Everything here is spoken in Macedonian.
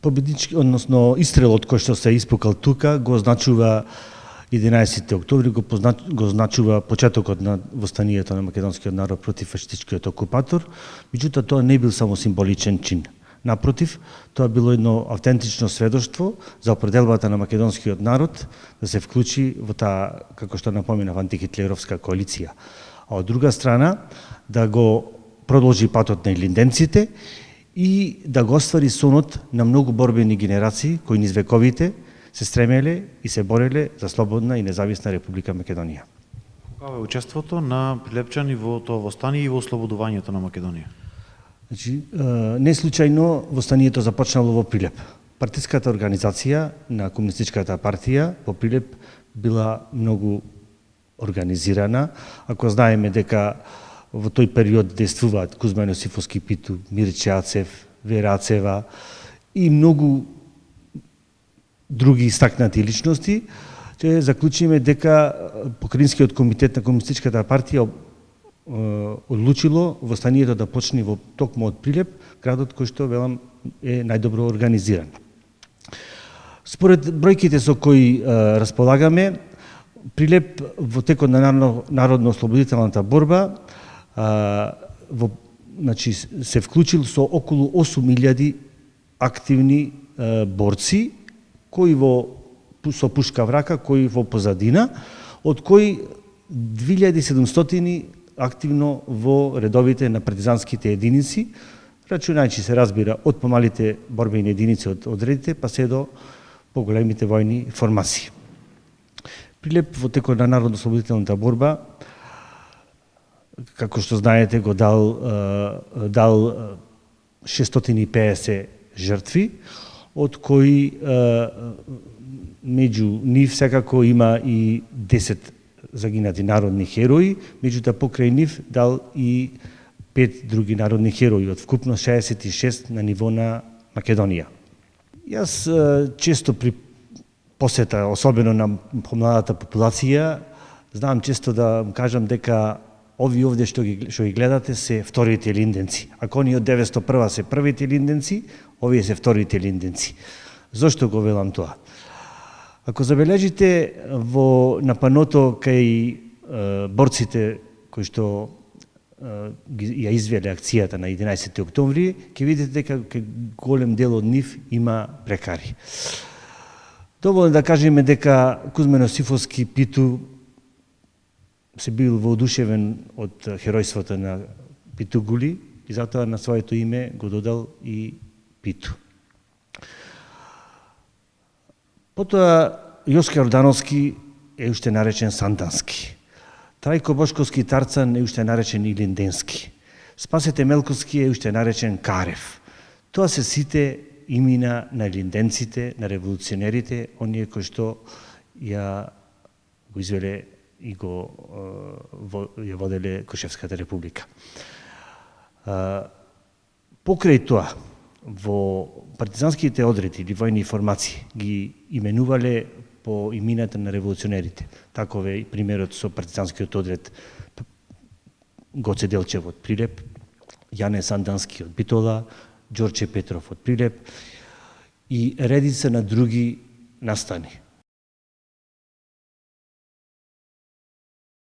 Победнички, односно истрелот кој што се испукал тука го означува 11 октомври, го означува почетокот на востанието на македонскиот народ против фашистичкиот окупатор. Меѓутоа тоа не бил само символичен чин. Напротив, тоа било едно автентично сведоштво за определбата на македонскиот народ да се вклучи во таа, како што напоменав, антихитлеровска коалиција. А од друга страна, да го продолжи патот на илинденците и да го оствари сонот на многу борбени генерации кои низ вековите се стремеле и се бореле за слободна и независна Република Македонија. Каква е учеството на Прилепчани во тоа востание и во ослободувањето на Македонија? Значи, не случајно востанието започнало во Прилеп. Партиската организација на Комунистичката партија во Прилеп била многу организирана. Ако знаеме дека во тој период действуваат Кузма Јосифовски Питу, Мирче Ацев, Вера Ацева и многу други истакнати личности, ќе заклучиме дека Покраинскиот комитет на Комунистичката партија одлучило востанието да почне во токму од Прилеп, градот кој што велам е најдобро организиран. Според бројките со кои располагаме, Прилеп во текот на народно-ослободителната борба значи, се вклучил со околу 8.000 активни борци, кои со пушка в рака, кои во позадина, од кои 2700 активно во редовите на партизанските единици, рачунајќи се разбира од помалите борбени единици од одредите, па се до поголемите војни формации. Прилеп во текот на народно-ослободителната борба, како што знаете, го дал 650 жртви, од кои меѓу нив секако има и 10 загинати народни херои, меѓутоа покрај нив дал и 5 други народни херои, од вкупно 66 на ниво на Македонија. Јас често при посета, особено на помладата популација, знам често да кажам дека ови овде што ги гледате се вторите линденци. Ако они од 901 се првите линденци, овие се вторите линденци. Зошто го велам тоа? Ако забележите на паното кај борците кои што ја извеле акцијата на 11 октомври, ќе видите дека голем дел од нив има прекари. Доволно да кажеме дека Кузма Јосифовски Питу се бил воодушевен од херојството на Питу Гули и затоа на своето име го додал и Питу. Потоа Јоске Ордановски е уште наречен Сандански. Трајко Бошковски Тарцан е уште наречен Илинденски. Спасете Мелковски е уште наречен Карев. Тоа се сите имена на илинденците, на револуционерите, оние кои што ја го извеле и ја воделе Кошевската република. Покрај тоа, во партизанските одреди или војни формации ги именувале по имината на револуционерите. Таков е примерот со партизанскиот одред Гоце Делчев од Прилеп, Јане Сандански од Битола, Ѓорче Петров од Прилеп и редица на други настани.